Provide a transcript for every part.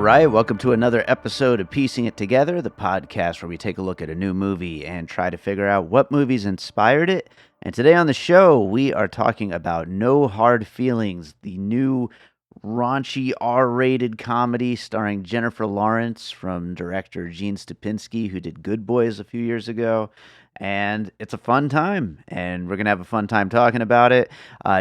right, welcome to another episode of Piecing It Together, the podcast where we take a look at a new movie and try to figure out what movies inspired it. And today on the show, we are talking about No Hard Feelings, the new raunchy R-rated comedy starring Jennifer Lawrence from director Gene Stupinsky, who did Good Boys a few years ago. And it's a fun time, and we're going to have a fun time talking about it.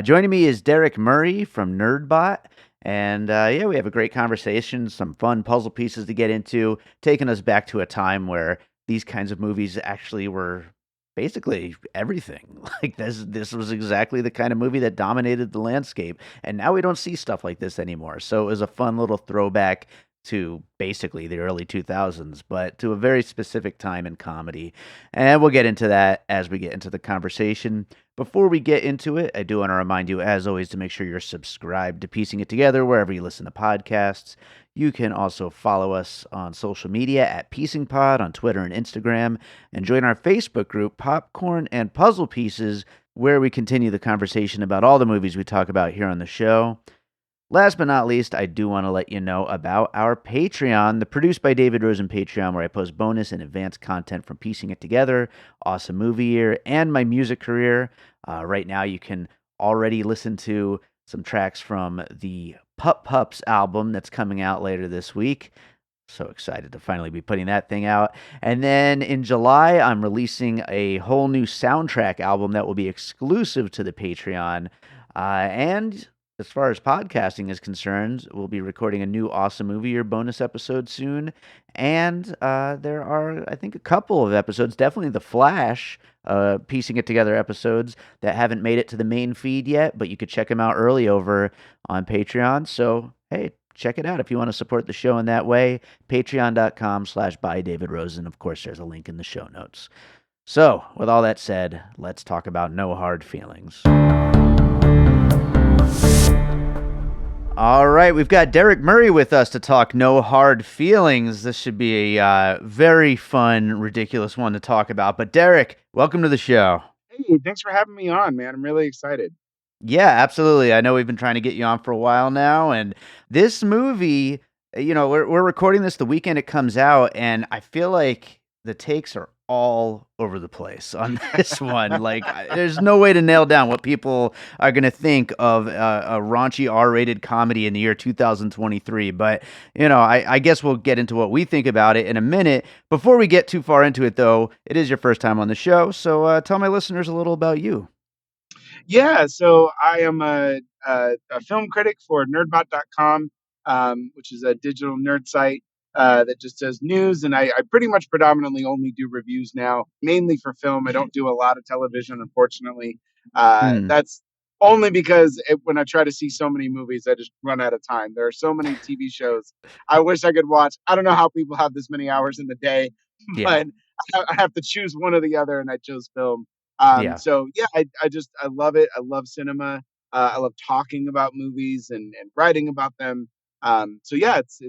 Joining me is Derrick Murray from NerdBot. And we have a great conversation, some fun puzzle pieces to get into, taking us back to a time where these kinds of movies actually were basically everything. Like this was exactly the kind of movie that dominated the landscape. And now we don't see stuff like this anymore. So it was a fun little throwback to basically the early 2000s, but to a very specific time in comedy. And we'll get into that as we get into the conversation. Before we get into it, I do want to remind you, as always, to make sure you're subscribed to Piecing It Together wherever you listen to podcasts. You can also follow us on social media at PiecingPod on Twitter and Instagram, and join our Facebook group, Popcorn and Puzzle Pieces, where we continue the conversation about all the movies we talk about here on the show. Last but not least, I do want to let you know about our Patreon, the Produced by David Rosen Patreon, where I post bonus and advanced content from Piecing It Together, Awesome Movie Year, and my music career. Right now, you can already listen to some tracks from the Pup Pups album that's coming out later this week. So excited to finally be putting that thing out. And then in July, I'm releasing a whole new soundtrack album that will be exclusive to the Patreon. And as far as podcasting is concerned, we'll be recording a new Awesome Movie Year bonus episode soon. And there are, I think, a couple of episodes, definitely the Flash, Piecing It Together episodes that haven't made it to the main feed yet, but you could check them out early over on Patreon. So, hey, check it out if you want to support the show in that way. Patreon.com/bydavidrosen. Of course, there's a link in the show notes. So, with all that said, let's talk about No Hard Feelings. All right, we've got Derrick Murray with us to talk No Hard Feelings. This should be a very fun, ridiculous one to talk about. But Derrick, welcome to the show. Hey, thanks for having me on, man. I'm really excited. Yeah, absolutely. I know we've been trying to get you on for a while now, and this movie, we're recording this the weekend it comes out, and I feel like the takes are all over the place on this one. Like, there's no way to nail down what people are going to think of a raunchy R-rated comedy in the year 2023. But, I guess we'll get into what we think about it in a minute. Before we get too far into it, though, it is your first time on the show. So tell my listeners a little about you. Yeah, so I am a film critic for nerdbot.com, which is a digital nerd site that just does news. And I pretty much predominantly only do reviews now, mainly for film. I don't do a lot of television, unfortunately. That's only because when I try to see so many movies, I just run out of time. There are so many TV shows I wish I could watch. I don't know how people have this many hours in the day, Yeah. but I have to choose one or the other, and I chose film. Yeah. So yeah, I love it. I love cinema. I love talking about movies and writing about them. So yeah, it's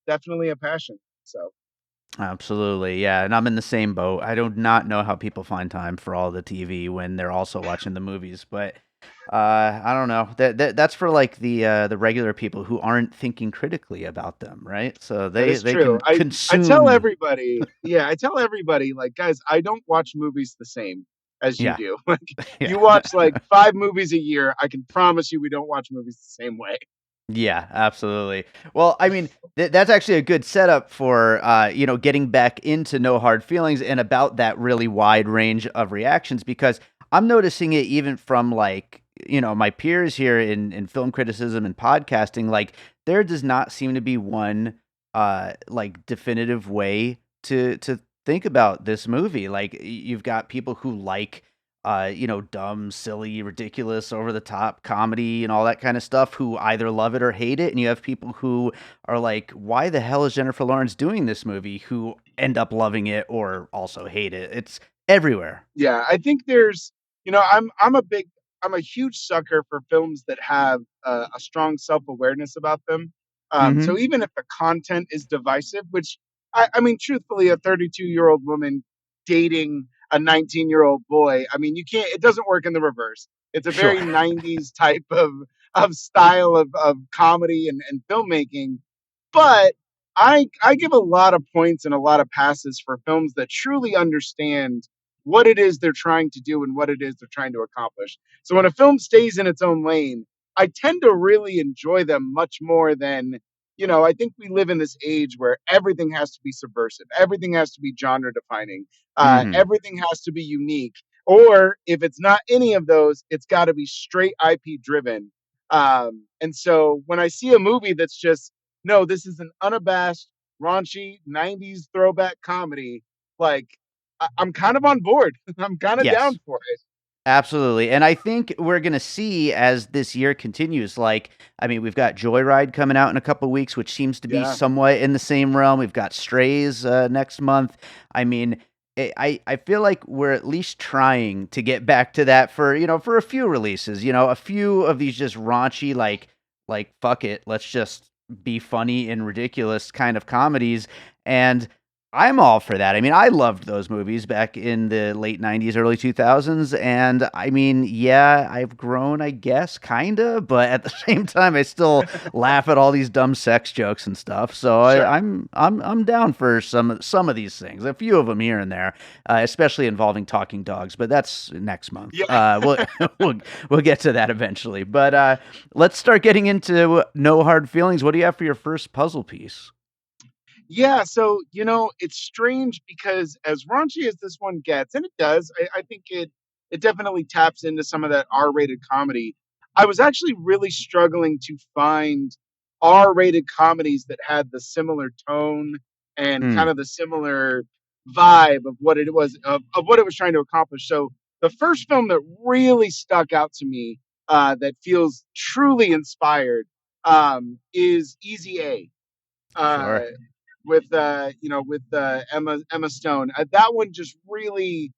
definitely a passion. So Absolutely, yeah, and I'm in the same boat. I do not know how people find time for all the TV when they're also watching the movies, but I don't know. That's for like the regular people who aren't thinking critically about them, right? So that they is they true. can I tell consume. everybody, yeah, I tell everybody, like, guys, I don't watch movies the same as you Yeah, do. Like, yeah. you watch like 5 movies a year. I can promise you, we don't watch movies the same way. Yeah, absolutely. Well, I mean, that's actually a good setup for getting back into No Hard Feelings and about that really wide range of reactions, because I'm noticing it even from like, my peers here in film criticism and podcasting. Like, there does not seem to be one like definitive way to think about this movie. Like, you've got people who like dumb, silly, ridiculous, over the top comedy and all that kind of stuff who either love it or hate it. And you have people who are like, why the hell is Jennifer Lawrence doing this movie, who end up loving it or also hate it. It's everywhere. Yeah, I think there's, I'm a huge sucker for films that have a strong self-awareness about them. Mm-hmm. So even if the content is divisive, which I mean, truthfully, a 32-year-old woman dating a 19-year-old boy, I mean, it doesn't work in the reverse. It's a Sure. very 90s type of style of comedy and filmmaking. But I give a lot of points and a lot of passes for films that truly understand what it is they're trying to do and what it is they're trying to accomplish. So when a film stays in its own lane, I tend to really enjoy them much more than, I think we live in this age where everything has to be subversive, everything has to be genre defining, Hmm. everything has to be unique. Or if it's not any of those, it's got to be straight IP driven. And so when I see a movie that's just, no, this is an unabashed, raunchy 90s throwback comedy, like I'm kind of on board. I'm kind of Yes. down for it. Absolutely. And I think we're going to see as this year continues, like, I mean, we've got Joyride coming out in a couple weeks, which seems to be Yeah. somewhat in the same realm. We've got Strays next month. I mean, I feel like we're at least trying to get back to that for, for a few releases, a few of these just raunchy, like, fuck it, let's just be funny and ridiculous kind of comedies. And I'm all for that. I mean, I loved those movies back in the late 90s, early 2000s. And I mean, yeah, I've grown, I guess, kinda, but at the same time, I still laugh at all these dumb sex jokes and stuff. So Sure. I'm down for some of these things, a few of them here and there, especially involving talking dogs. But that's next month. Yeah. We'll we'll get to that eventually. But let's start getting into No Hard Feelings. What do you have for your first puzzle piece? Yeah, so it's strange because as raunchy as this one gets, and it does, I think it definitely taps into some of that R-rated comedy. I was actually really struggling to find R-rated comedies that had the similar tone and kind Hmm, of the similar vibe of what it was of what it was trying to accomplish. So the first film that really stuck out to me, that feels truly inspired, is Easy A. Uh, sure. with Emma Stone. That one just really,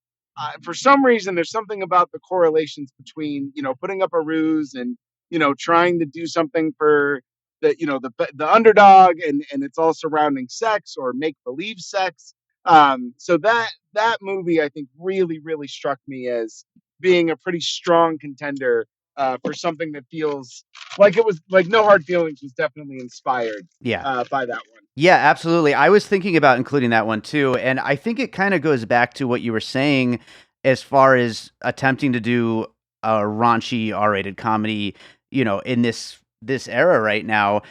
for some reason, there's something about the correlations between putting up a ruse and trying to do something for the underdog, and it's all surrounding sex or make believe sex. So that movie I think really struck me as being a pretty strong contender for something that feels like it was like No Hard Feelings was definitely inspired Yeah. by that one. Yeah, absolutely. I was thinking about including that one too, and I think it kind of goes back to what you were saying as far as attempting to do a raunchy R-rated comedy, in this era right now.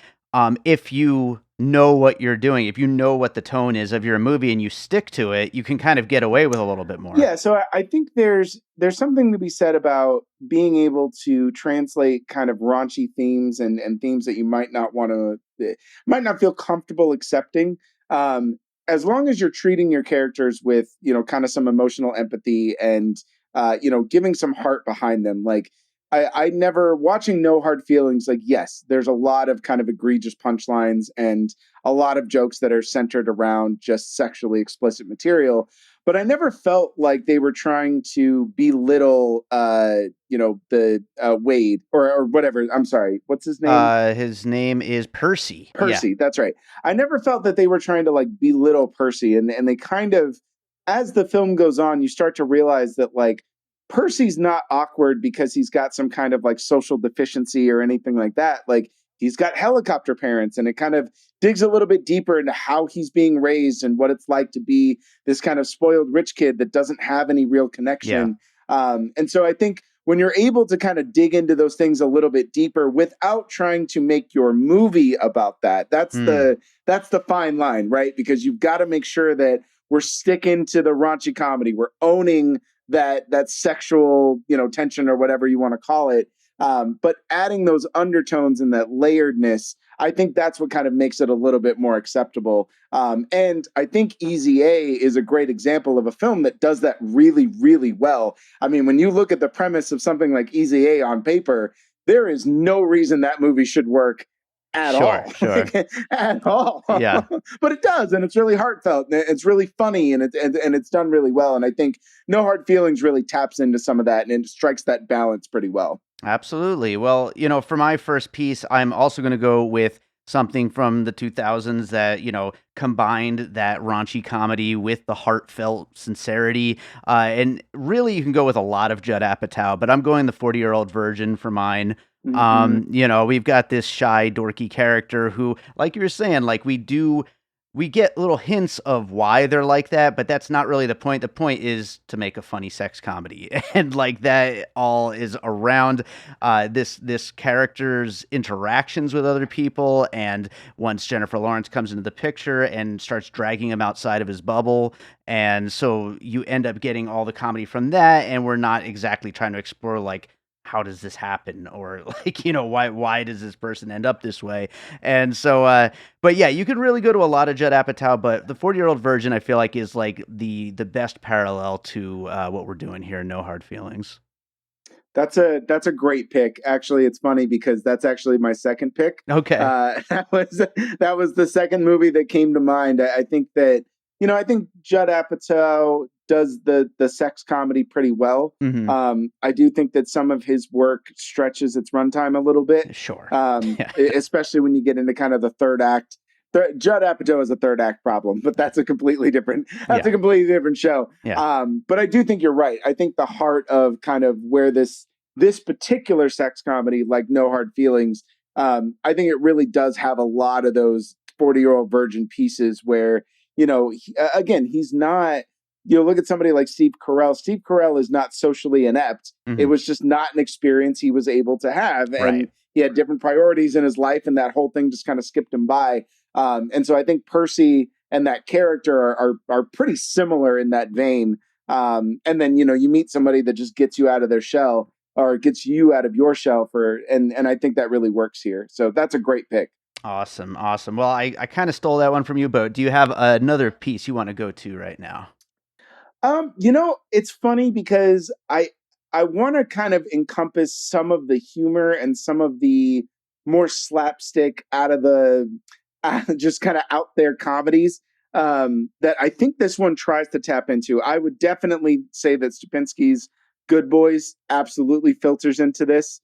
If you know what you're doing, if you know what the tone is of your movie and you stick to it, you can kind of get away with a little bit more. Yeah, so I think there's something to be said about being able to translate kind of raunchy themes and themes that you might not want to might not feel comfortable accepting. Um, as long as you're treating your characters with kind of some emotional empathy and giving some heart behind them. Like I never watching No Hard Feelings. Like yes, there's a lot of kind of egregious punchlines and a lot of jokes that are centered around just sexually explicit material, but I never felt like they were trying to belittle, the Wade or whatever. I'm sorry, what's his name? His name is Percy. Yeah. Percy. That's right. I never felt that they were trying to like belittle Percy, and they kind of, as the film goes on, you start to realize that like Percy's not awkward because he's got some kind of like social deficiency or anything like that. Like he's got helicopter parents, and it kind of digs a little bit deeper into how he's being raised and what it's like to be this kind of spoiled rich kid that doesn't have any real Yeah. connection. And so I think when you're able to kind of dig into those things a little bit deeper without trying to make your movie about that, Hmm. that's the fine line, right? Because you've got to make sure that we're sticking to the raunchy comedy, we're owning that sexual tension or whatever you want to call it, but adding those undertones and that layeredness, I think that's what kind of makes it a little bit more acceptable. And I think Easy A is a great example of a film that does that really well. I mean, when you look at the premise of something like Easy A on paper, there is no reason that movie should work at Sure, all. sure. Like, at all. Yeah. But it does, and it's really heartfelt, and it's really funny, and it's done really well. And I think No Hard Feelings really taps into some of that, and it strikes that balance pretty well. Absolutely. Well, for my first piece, I'm also going to go with something from the 2000s that, combined that raunchy comedy with the heartfelt sincerity. And really, you can go with a lot of Judd Apatow, but I'm going the 40-year-old virgin for mine. We've got this shy, dorky character who, like you were saying, like we get little hints of why they're like that, but that's not really the point. The point is to make a funny sex comedy, and like that all is around this character's interactions with other people. And once Jennifer Lawrence comes into the picture and starts dragging him outside of his bubble, and so you end up getting all the comedy from that. And we're not exactly trying to explore like, how does this happen, or like, why does this person end up this way? And so but yeah, you could really go to a lot of Judd Apatow, but the 40-year-old virgin I feel like is like the best parallel to what we're doing here, No Hard Feelings. That's a great pick. Actually, it's funny because that's actually my second pick. Okay. That was the second movie that came to mind. I think that, I think Judd Apatow does the sex comedy pretty well. I do think that some of his work stretches its runtime a little bit. Sure. Especially when you get into kind of the third act. Judd Apatow is a third act problem, but that's a completely different show. Yeah. But I do think you're right. I think the heart of kind of where this particular sex comedy, like No Hard Feelings, I think it really does have a lot of those 40-year-old virgin pieces where, again, he's not, look at somebody like Steve Carell. Steve Carell is not socially inept. It was just not an experience he was able to have. And he had different priorities in his life, and that whole thing just kind of skipped him by. And so I think Percy and that character are pretty similar in that vein. And then, you meet somebody that just gets you out of their shell, or gets you out of your shell and I think that really works here. So that's a great pick. Awesome. Well, I kind of stole that one from you, but do you have another piece you want to go to right now? It's funny because I want to kind of encompass some of the humor and some of the more slapstick out of the just kind of out there comedies that I think this one tries to tap into. I would definitely say that Stupinsky's Good Boys absolutely filters into this,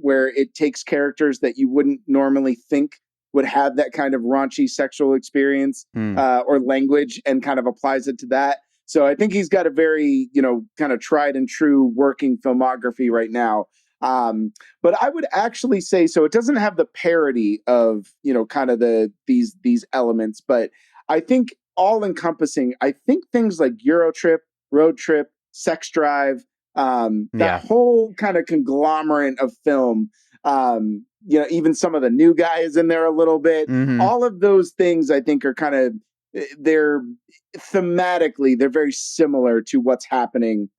where it takes characters that you wouldn't normally think would have that kind of raunchy sexual experience or language and kind of applies it to that. So I think he's got a very, kind of tried and true working filmography right now. But I would actually say, so it doesn't have the parody of, kind of these elements, but I think all encompassing, I think things like Eurotrip, Road Trip, Sex Drive, that whole kind of conglomerate of film, even some of the new guys in there a little bit, all of those things I think are kind of, they're thematically, they're very similar to what's happening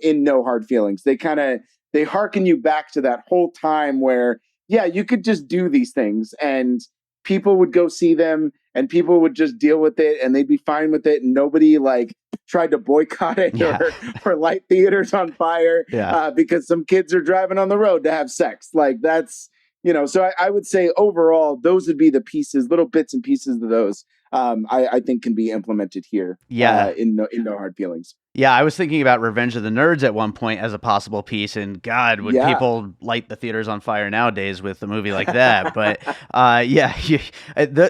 in No Hard Feelings. They hearken you back to that whole time where, you could just do these things and people would go see them and people would just deal with it and they'd be fine with it. And nobody like tried to boycott it or light theaters on fire because some kids are driving on the road to have sex. Like that's, so I would say overall, those would be the pieces, little bits and pieces of those I think can be implemented here in No Hard Feelings. Yeah, I was thinking about Revenge of the Nerds at one point as a possible piece, and God, would people light the theaters on fire nowadays with a movie like that? But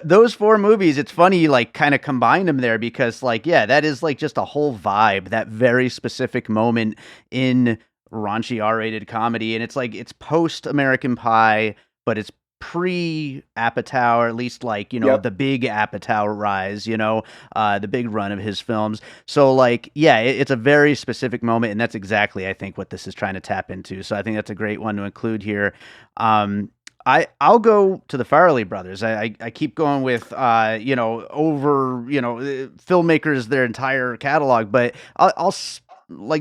those four movies, it's funny you like kind of combine them there because that is like just a whole vibe, that very specific moment in raunchy R-rated comedy, and it's like it's post American Pie, but it's pre-Apatow, or at least the big Apatow rise, the big run of his films. So it's a very specific moment, and that's exactly, I think, what this is trying to tap into. So I think that's a great one to include here. I'll go to the Farrelly brothers. I keep going with filmmakers, their entire catalog, but I'll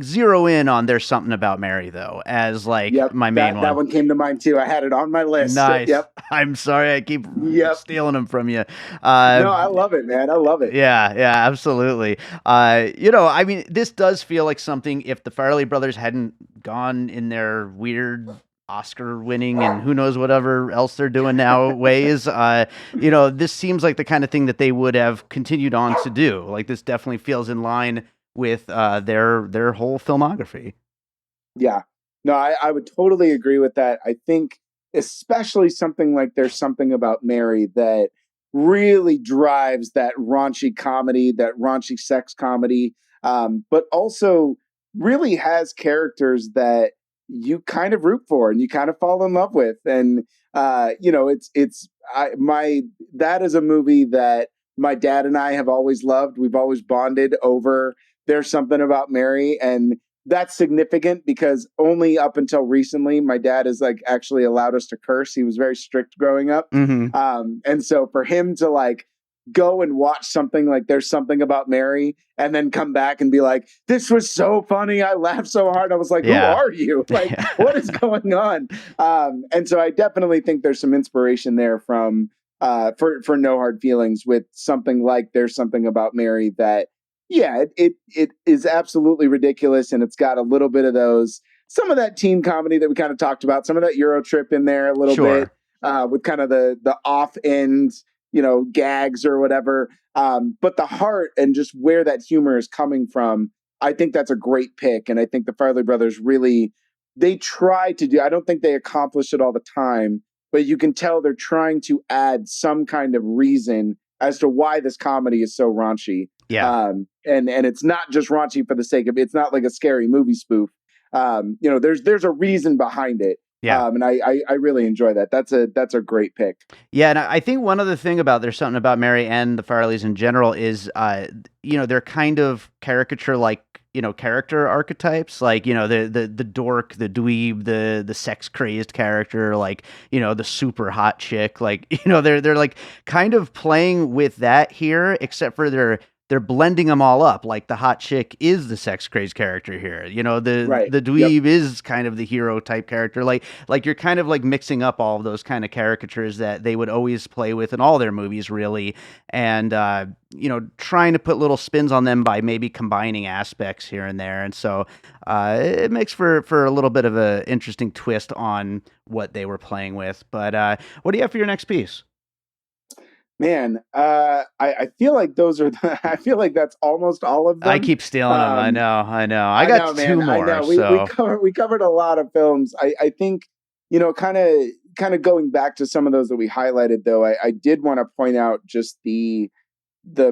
zero in on There's Something About Mary, though, as my main one. That one came to mind too. I had it on my list. Nice. Yep. I'm sorry I keep stealing them from you. No, I love it, man. I love it. Yeah, absolutely. This does feel like something if the Farrelly brothers hadn't gone in their weird Oscar winning and who knows whatever else they're doing now ways, this seems like the kind of thing that they would have continued on to do. Like this definitely feels in line with their whole filmography. Yeah. No, I would totally agree with that. I think especially something like There's Something About Mary that really drives that raunchy comedy, that raunchy sex comedy, but also really has characters that you kind of root for and you kind of fall in love with. And that is a movie that my dad and I have always loved. We've always bonded over There's Something About Mary, and that's significant because only up until recently my dad has like actually allowed us to curse. He was very strict growing up. Mm-hmm. And so for him to like go and watch something like There's Something About Mary and then come back and be like, this was so funny, I laughed so hard, I was like, who are you? Like, what is going on? And so I definitely think there's some inspiration there from for No Hard Feelings with something like There's Something About Mary that, yeah, it is absolutely ridiculous, and it's got a little bit of some of that teen comedy that we kind of talked about, some of that Eurotrip in there a little bit, with kind of the off end, gags or whatever. But the heart and just where that humor is coming from, I think that's a great pick, and I think the Farley brothers really they try to do. I don't think they accomplish it all the time, but you can tell they're trying to add some kind of reason as to why this comedy is so raunchy. Yeah. And it's not just raunchy for the sake of it. It's not like a scary movie spoof. There's a reason behind it. Yeah. And I really enjoy that. That's a great pick. Yeah, and I think one other thing about There's Something About Mary and the Farleys in general is, they're kind of caricature like, character archetypes, like, the dork, the dweeb, the sex crazed character, like, the super hot chick, like, they're like kind of playing with that here, except for they're blending them all up. Like the hot chick is the sex crazed character here. The dweeb is kind of the hero type character. Like you're kind of like mixing up all of those kind of caricatures that they would always play with in all their movies, really. And, trying to put little spins on them by maybe combining aspects here and there. And so it makes for a little bit of an interesting twist on what they were playing with. But what do you have for your next piece? Man, I feel like I feel like that's almost all of them. I keep stealing them. I know. I got two more. I know. We covered a lot of films. I think, kind of going back to some of those that we highlighted, though, I did want to point out just the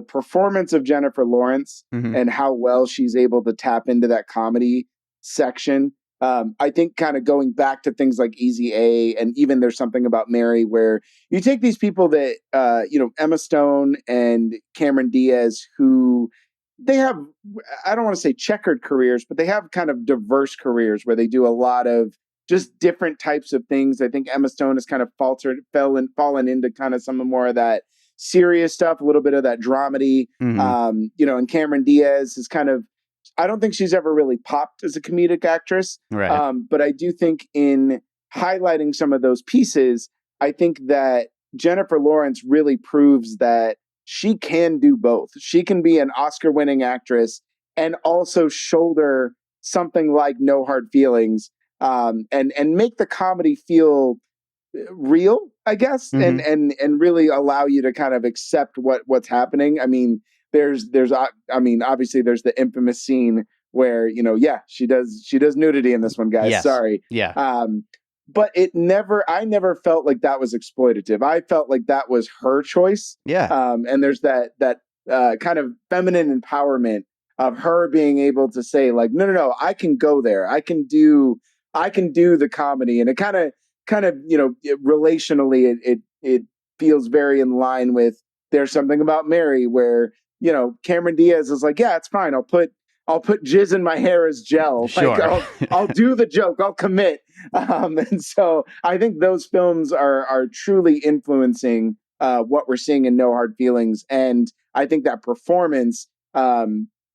performance of Jennifer Lawrence and how well she's able to tap into that comedy section. I think kind of going back to things like Easy A and even There's Something About Mary, where you take these people that, Emma Stone and Cameron Diaz, who they have, I don't want to say checkered careers, but they have kind of diverse careers where they do a lot of just different types of things. I think Emma Stone has kind of fallen into kind of some more of that serious stuff, a little bit of that dramedy, and Cameron Diaz is kind of, I don't think she's ever really popped as a comedic actress. Right. But I do think in highlighting some of those pieces, I think that Jennifer Lawrence really proves that she can do both. She can be an Oscar-winning actress and also shoulder something like No Hard Feelings, and make the comedy feel real, I guess, and really allow you to kind of accept what's happening. I mean, obviously there's the infamous scene where, she does nudity in this one, guys. Yes. Sorry. Yeah. But I never felt like that was exploitative. I felt like that was her choice. Yeah. And there's that kind of feminine empowerment of her being able to say like, no, I can go there. I can do the comedy. And it kind of, relationally, it feels very in line with There's Something About Mary, where, Cameron Diaz is like, yeah, it's fine. I'll put jizz in my hair as gel. Sure. Like, I'll do the joke. I'll commit. And so I think those films are truly influencing what we're seeing in No Hard Feelings. And I think that performance,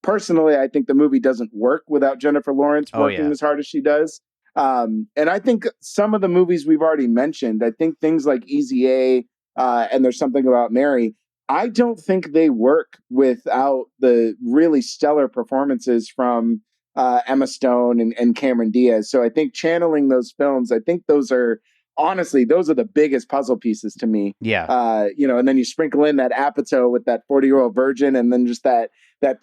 personally, I think the movie doesn't work without Jennifer Lawrence working as hard as she does. And I think some of the movies we've already mentioned, I think things like Easy A and There's Something About Mary, I don't think they work without the really stellar performances from Emma Stone and Cameron Diaz. So I think channeling those films, I think those are the biggest puzzle pieces to me. Yeah. And then you sprinkle in that Apatow with that 40-Year-Old Virgin, and then just that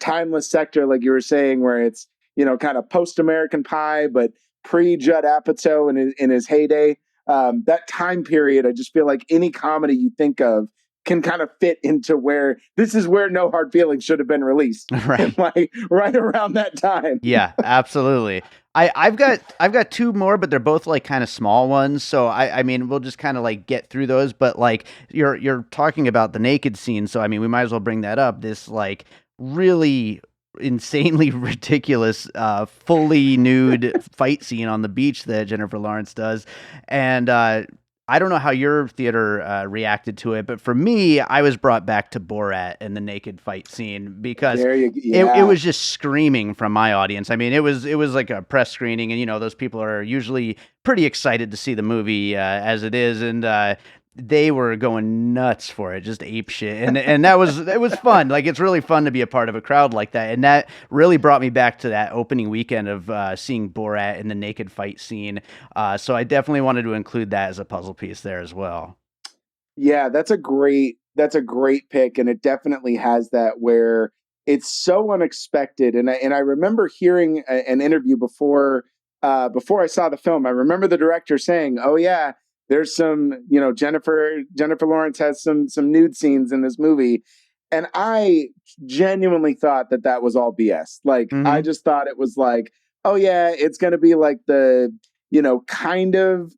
timeless sector, like you were saying, where it's, kind of post-American Pie, but pre-Judd Apatow in his heyday. that time period, I just feel like any comedy you think of can kind of fit into where this is where No Hard Feelings should have been released. Right. Like right around that time. Yeah, absolutely. I've got two more, but they're both like kind of small ones. So I mean we'll just kind of like get through those. But like you're talking about the naked scene, so I mean we might as well bring that up. This like really insanely ridiculous fully nude fight scene on the beach that Jennifer Lawrence does. And I don't know how your theater reacted to it, but for me, I was brought back to Borat and the naked fight scene because it was just screaming from my audience. I mean, it was like a press screening, and you know those people are usually pretty excited to see the movie as it is, and they were going nuts for it, just ape shit, and it was fun. Like it's really fun to be a part of a crowd like that, and that really brought me back to that opening weekend of seeing Borat in the naked fight scene. So I definitely wanted to include that as a puzzle piece there as well. Yeah, that's a great pick, and it definitely has that where it's so unexpected. And I remember hearing an interview before I saw the film. I remember the director saying, "Oh yeah, there's some, Jennifer Lawrence has some nude scenes in this movie," and I genuinely thought that was all BS. Like I just thought it was like, "Oh yeah, it's gonna be like the." Kind of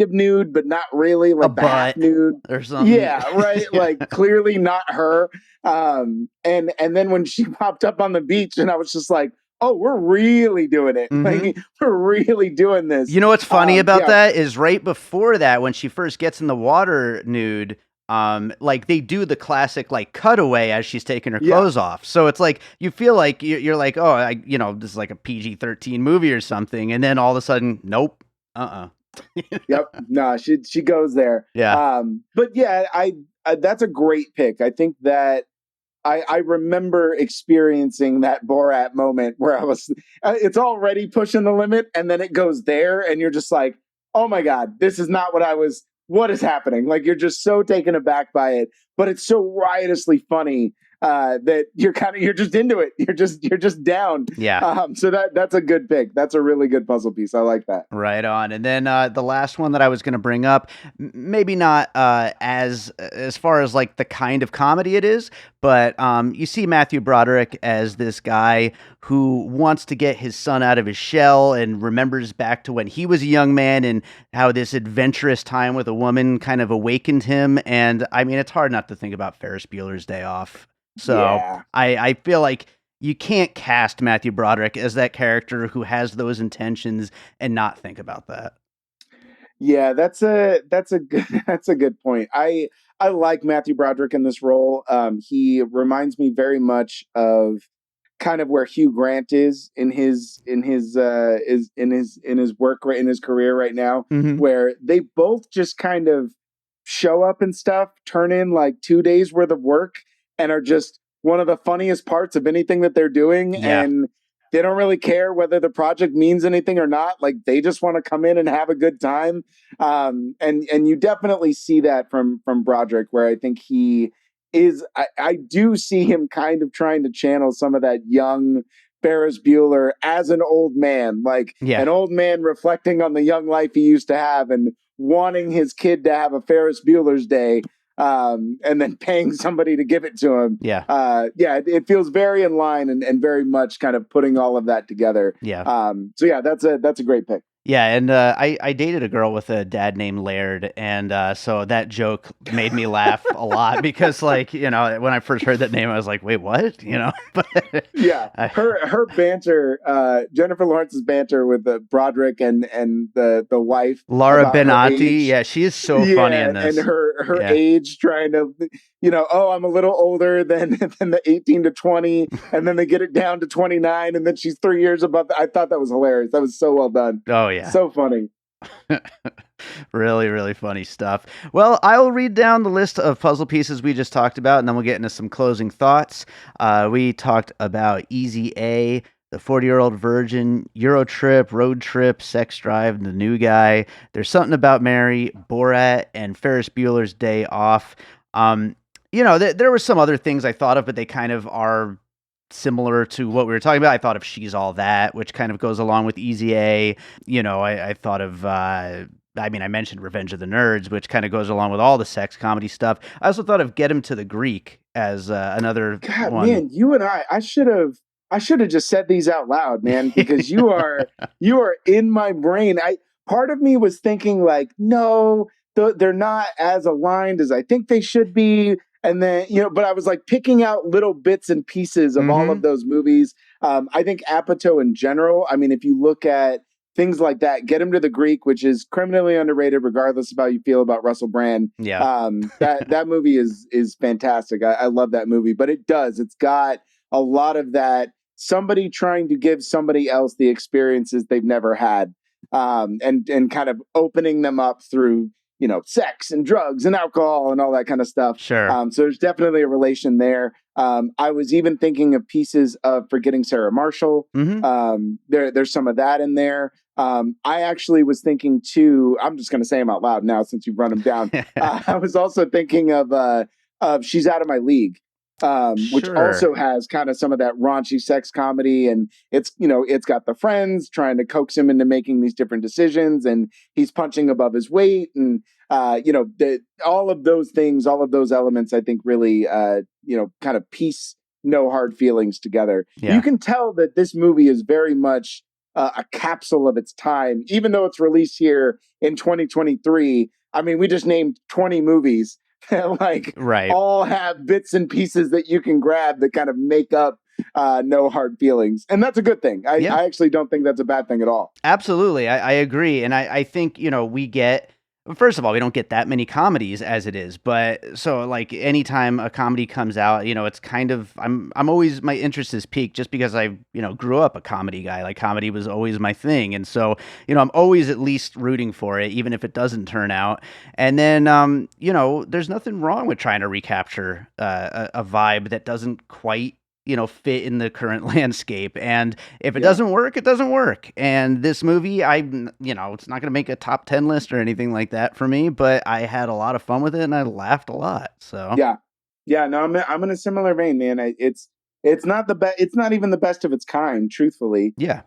nude, but not really, like the half nude or something. Yeah, right. Yeah. Like clearly not her. And then when she popped up on the beach, and I was just like, oh, we're really doing it. Like we're really doing this. You know what's funny about that is right before that, when she first gets in the water nude, like they do the classic like cutaway as she's taking her clothes off. So it's like you feel like you're like, oh, this is like a PG-13 movie or something, and then all of a sudden, nope, Yep, no, she goes there. Yeah. But yeah, I that's a great pick. I think that I remember experiencing that Borat moment where I was, it's already pushing the limit, and then it goes there, and you're just like, oh my God, this is not what is happening? Like you're just so taken aback by it, but it's so riotously funny that you're just into it. You're just down. Yeah. So that's a good pick. That's a really good puzzle piece. I like that. Right on. And then the last one that I was going to bring up, maybe not as far as like the kind of comedy it is, but you see Matthew Broderick as this guy who wants to get his son out of his shell and remembers back to when he was a young man and how this adventurous time with a woman kind of awakened him. And I mean, it's hard not to think about Ferris Bueller's Day Off. So Yeah. I feel like you can't cast Matthew Broderick as that character who has those intentions and not think about that. Yeah, that's a good point. I like Matthew Broderick in this role. He reminds me very much of kind of where Hugh Grant is in his work in his career right now, where they both just kind of show up and stuff, turn in like 2 days worth of work, and are just one of the funniest parts of anything that they're doing. Yeah. And they don't really care whether the project means anything or not. Like they just want to come in and have a good time. And you definitely see that from Broderick, where I think he is, I do see him kind of trying to channel some of that young Ferris Bueller as an old man, like an old man reflecting on the young life he used to have and wanting his kid to have a Ferris Bueller's Day. And then paying somebody to give it to him. Yeah. It feels very in line and very much kind of putting all of that together. Yeah. So yeah, that's a great pick. Yeah, and I dated a girl with a dad named Laird, and so that joke made me laugh a lot because, like, when I first heard that name, I was like, "Wait, what?" But yeah, her banter, Jennifer Lawrence's banter with Broderick and the wife, Laura Benanti. Yeah, she is so funny in this, and her age, trying to, oh, I'm a little older than the 18 to 20, and then they get it down to 29, and then she's 3 years above. I thought that was hilarious. That was so well done. Oh yeah, so funny. Really, really funny stuff. Well, I'll read down the list of puzzle pieces we just talked about, and then we'll get into some closing thoughts. We talked about Easy A, The 40-Year-Old Virgin, Eurotrip, Road Trip, Sex Drive, The New Guy, There's Something About Mary, Borat, and Ferris Bueller's Day Off. There were some other things I thought of, but they kind of are similar to what we were talking about. I thought of She's All That, which kind of goes along with Easy A. I thought of I mean, I mentioned Revenge of the Nerds, which kind of goes along with all the sex comedy stuff. I also thought of Get Him to the Greek as another God, one. man, you and I should have just said these out loud, man, because you are in my brain. I Part of me was thinking like, no, they're not as aligned as I think they should be. And then, but I was like picking out little bits and pieces of all of Mm-hmm. those movies. I think Apatow in general, I mean, if you look at things like that, Get Him to the Greek, which is criminally underrated, regardless of how you feel about Russell Brand. Yeah. That movie is fantastic. I love that movie, but it's got a lot of that somebody trying to give somebody else the experiences they've never had, and kind of opening them up through sex and drugs and alcohol and all that kind of stuff. Sure. So there's definitely a relation there. I was even thinking of pieces of Forgetting Sarah Marshall. Mm-hmm. There's some of that in there. I actually was thinking too. I'm just going to say them out loud now since you've run them down. I was also thinking of She's Out of My League, which Sure. also has kind of some of that raunchy sex comedy, and it's got the friends trying to coax him into making these different decisions, and he's punching above his weight, and all of those things, all of those elements, I think really kind of piece No Hard Feelings together. Yeah. You can tell that this movie is very much a capsule of its time, even though it's released here in 2023. I mean, we just named 20 movies that Right. all have bits and pieces that you can grab that kind of make up No Hard Feelings. And that's a good thing. Yeah. I actually don't think that's a bad thing at all. Absolutely. I agree. And I think, we get, first of all, we don't get that many comedies as it is. But so like anytime a comedy comes out, it's kind of, I'm always, my interest is piqued just because I, grew up a comedy guy. Like comedy was always my thing. And so, I'm always at least rooting for it, even if it doesn't turn out. And then, there's nothing wrong with trying to recapture a vibe that doesn't quite fit in the current landscape. And if it doesn't work, it doesn't work. And this movie, it's not going to make a top 10 list or anything like that for me, but I had a lot of fun with it and I laughed a lot. So yeah, no, I'm in a similar vein, man. It's not the best. It's not even the best of its kind, truthfully. yeah.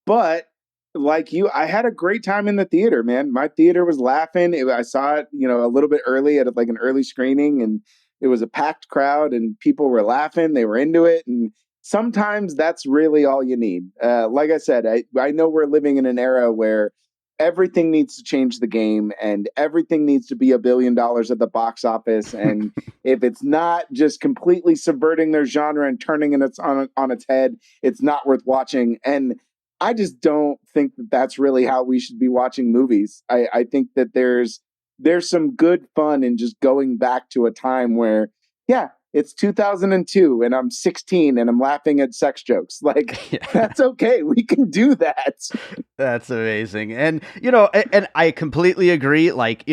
But like you, I had a great time in the theater, man. My theater was laughing. I saw it, a little bit early at like an early screening, and it was a packed crowd, and people were laughing. They were into it, and sometimes that's really all you need. Like I said, I know we're living in an era where everything needs to change the game, and everything needs to be $1 billion at the box office. And if it's not just completely subverting their genre and turning it on its head, it's not worth watching. And I just don't think that that's really how we should be watching movies. I think that there's some good fun in just going back to a time where, it's 2002 and I'm 16 and I'm laughing at sex jokes. Like, that's okay. We can do that. That's amazing. And, and I completely agree. Like,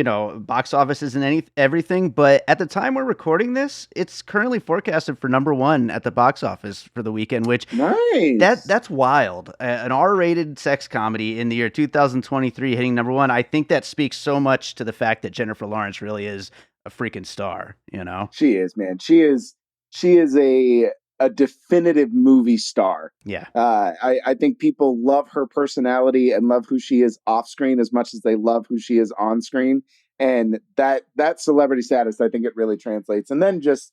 box office isn't everything, but at the time we're recording this, it's currently forecasted for #1 at the box office for the weekend, which nice. That's wild. An R-rated sex comedy in the year 2023 hitting #1. I think that speaks so much to the fact that Jennifer Lawrence really is a freaking star, She is, man. She is a definitive movie star. Yeah. I think people love her personality and love who she is off screen as much as they love who she is on screen. And that celebrity status, I think it really translates. And then just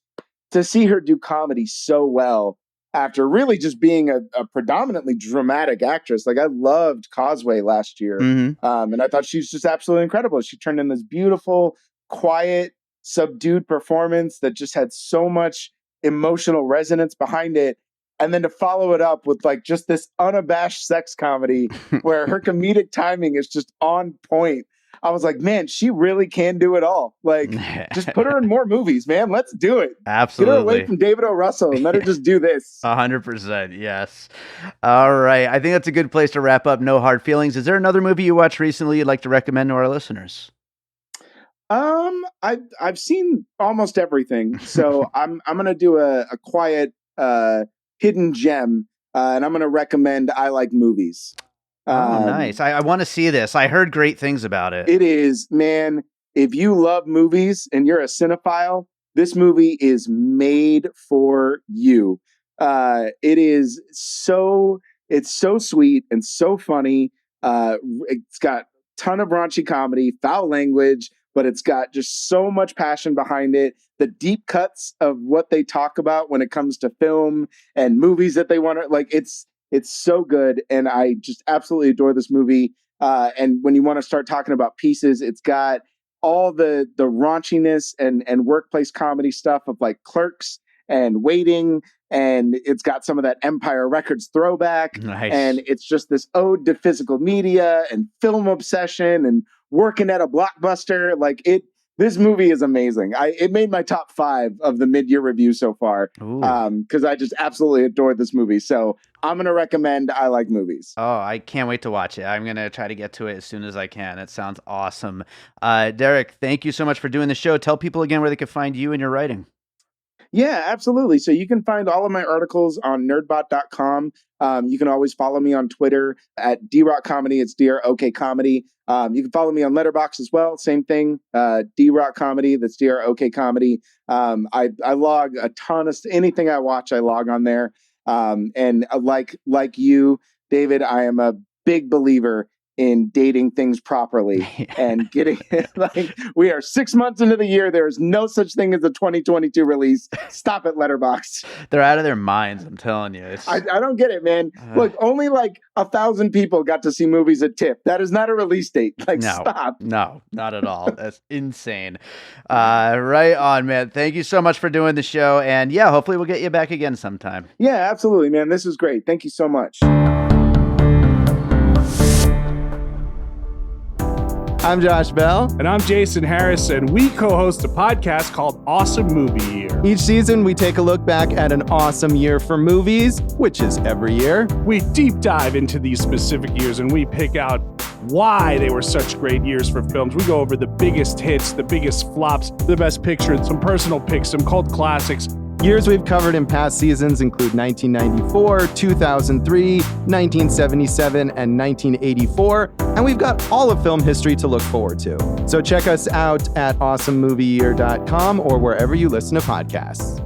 to see her do comedy so well after really just being a predominantly dramatic actress. Like I loved Causeway last year. Mm-hmm. And I thought she was just absolutely incredible. She turned in this beautiful, quiet, subdued performance that just had so much emotional resonance behind it. And then to follow it up with like just this unabashed sex comedy where her comedic timing is just on point. I was like, man, she really can do it all. Like, just put her in more movies, man. Let's do it. Absolutely. Get her away from David O. Russell and let her just do this. 100%. Yes. All right. I think that's a good place to wrap up No Hard Feelings. Is there another movie you watched recently you'd like to recommend to our listeners? I've seen almost everything, so I'm gonna do a quiet hidden gem, and I'm gonna recommend I Like Movies. Oh, nice. I want to see this. I heard great things about it. It is, man. If you love movies and you're a cinephile, this movie is made for you. It's so sweet and so funny. It's got ton of raunchy comedy, foul language, but it's got just so much passion behind it. The deep cuts of what they talk about when it comes to film and movies that they want to like, it's so good. And I just absolutely adore this movie. And when you want to start talking about pieces, it's got all the raunchiness and workplace comedy stuff of like Clerks and Waiting, and it's got some of that Empire Records throwback. Nice. And it's just this ode to physical media and film obsession and working at a Blockbuster. Like this movie is amazing. It made my top 5 of the mid-year review so far because I just absolutely adored this movie. So I'm going to recommend I Like Movies. Oh, I can't wait to watch it. I'm going to try to get to it as soon as I can. It sounds awesome. Derrick, thank you so much for doing the show. Tell people again where they can find you and your writing. Yeah, absolutely. So you can find all of my articles on nerdbot.com. You can always follow me on Twitter at DRockComedy. It's DROK Comedy. You can follow me on Letterboxd as well. Same thing, DRock Comedy. That's DROK Comedy. I log a ton of anything I watch. I log on there. And like you, David, I am a big believer in dating things properly and getting like we are 6 months into the year. There is no such thing as a 2022 release. Stop it, Letterboxd. They're out of their minds. I'm telling you. I don't get it, man. Look, only like 1,000 people got to see movies at TIFF. That is not a release date. Like, stop. No, not at all. That's insane. Right on, man. Thank you so much for doing the show. And yeah, hopefully we'll get you back again sometime. Yeah, absolutely, man. This was great. Thank you so much. I'm Josh Bell. And I'm Jason Harris, and we co-host a podcast called Awesome Movie Year. Each season, we take a look back at an awesome year for movies, which is every year. We deep dive into these specific years, and we pick out why they were such great years for films. We go over the biggest hits, the biggest flops, the best picture, some personal picks, some cult classics. Years we've covered in past seasons include 1994, 2003, 1977, and 1984, and we've got all of film history to look forward to. So check us out at awesomemovieyear.com or wherever you listen to podcasts.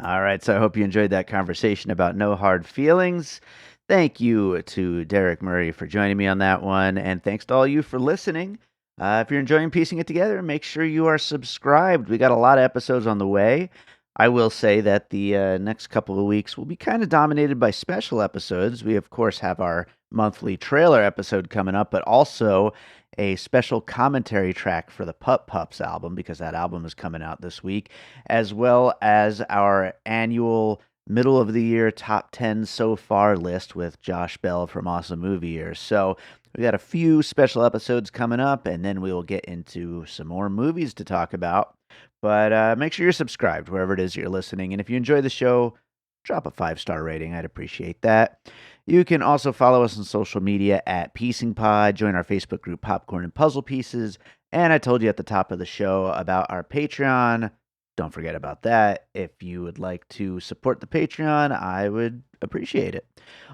All right, so I hope you enjoyed that conversation about No Hard Feelings. Thank you to Derrick Murray for joining me on that one, and thanks to all you for listening. If you're enjoying piecing it together, make sure you are subscribed. We got a lot of episodes on the way. I will say that the next couple of weeks will be kind of dominated by special episodes. We, of course, have our monthly trailer episode coming up, but also a special commentary track for the Pup Pups album, because that album is coming out this week, as well as our annual middle of the year top 10 so far list with Josh Bell from Awesome Movie Year. So we got a few special episodes coming up, and then we will get into some more movies to talk about. But make sure you're subscribed wherever it is you're listening. And if you enjoy the show, drop a 5-star rating. I'd appreciate that. You can also follow us on social media at Piecing Pod. Join our Facebook group, Popcorn and Puzzle Pieces. And I told you at the top of the show about our Patreon. Don't forget about that. If you would like to support the Patreon, I would appreciate it.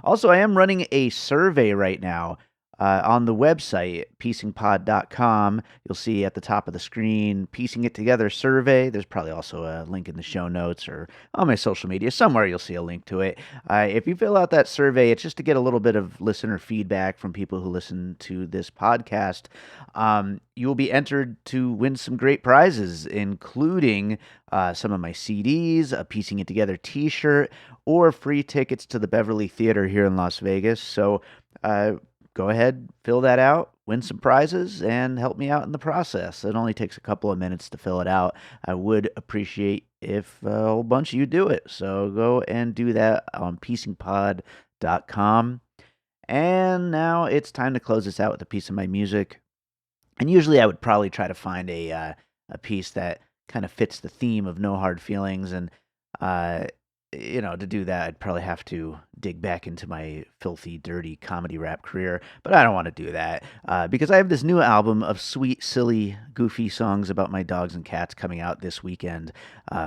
Also, I am running a survey right now. On the website, piecingpod.com, you'll see at the top of the screen, Piecing It Together survey. There's probably also a link in the show notes or on my social media. Somewhere you'll see a link to it. If you fill out that survey, it's just to get a little bit of listener feedback from people who listen to this podcast. You will be entered to win some great prizes, including some of my CDs, a Piecing It Together t-shirt, or free tickets to the Beverly Theater here in Las Vegas. So, go ahead, fill that out, win some prizes, and help me out in the process. It only takes a couple of minutes to fill it out. I would appreciate if a whole bunch of you do it. So go and do that on piecingpod.com. And now it's time to close this out with a piece of my music. And usually I would probably try to find a piece that kind of fits the theme of No Hard Feelings. And to do that, I'd probably have to dig back into my filthy, dirty comedy rap career, but I don't want to do that because I have this new album of sweet, silly, goofy songs about my dogs and cats coming out this weekend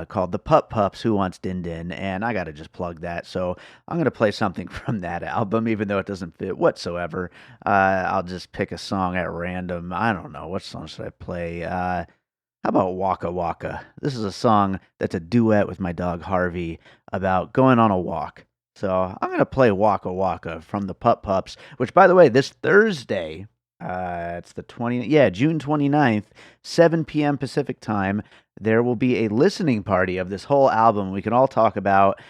called The Pup Pups, Who Wants Din Din, and I got to just plug that, so I'm going to play something from that album, even though it doesn't fit whatsoever. I'll just pick a song at random. I don't know. What song should I play? How about Waka Waka? This is a song that's a duet with my dog Harvey about going on a walk. So I'm going to play Waka Waka from the Pup Pups, which, by the way, this Thursday, It's the June 29th, 7 p.m. Pacific time. There will be a listening party of this whole album. We can all talk about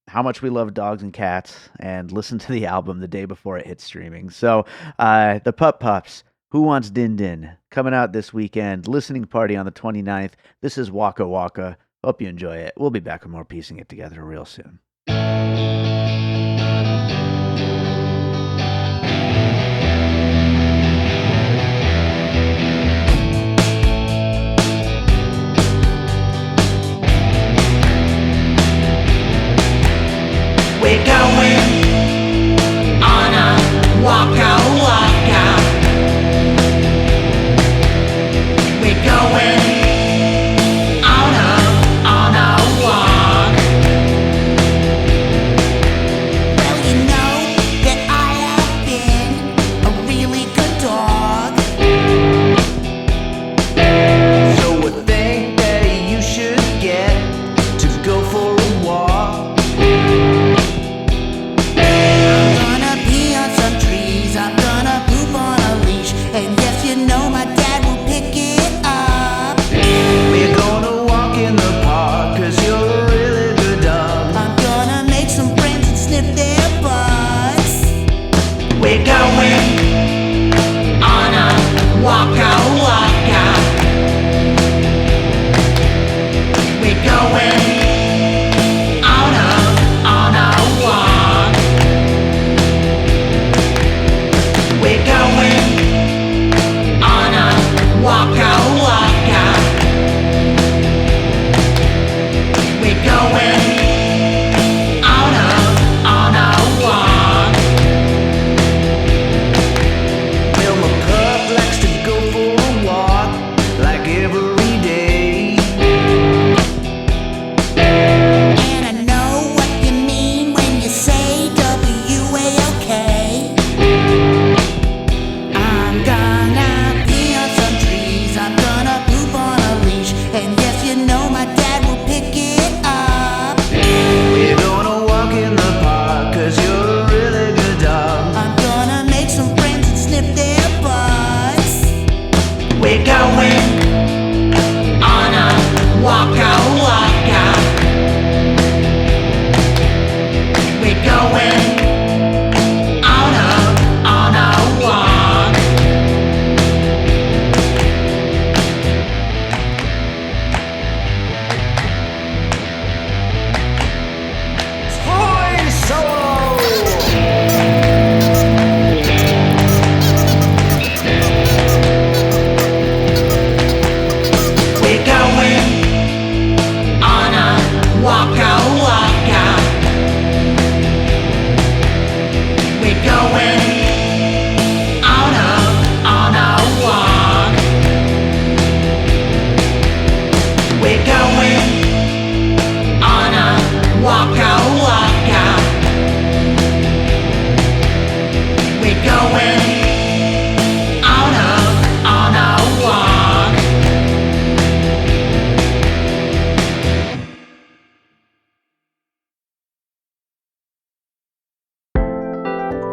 how much we love dogs and cats and listen to the album the day before it hits streaming. So the Pup Pups, Who Wants Din Din, coming out this weekend. Listening party on the 29th. This is Waka Waka. Hope you enjoy it. We'll be back with more Piecing It Together real soon. We're going on a waka waka. We're going on a walk. Well, you know that I have been a really good dog. So I think that you should get to go for a walk. We're going on a waka waka. We're going on a walk. We're going on a waka waka. We're going on a walk. We're going on a waka waka. We're going on a walk. Toy Solo! We're going on a waka waka. We're going on a walk. We're going on a waka waka. We're going on a walk.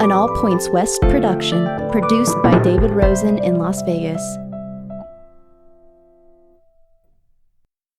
An All Points West production, produced by David Rosen in Las Vegas.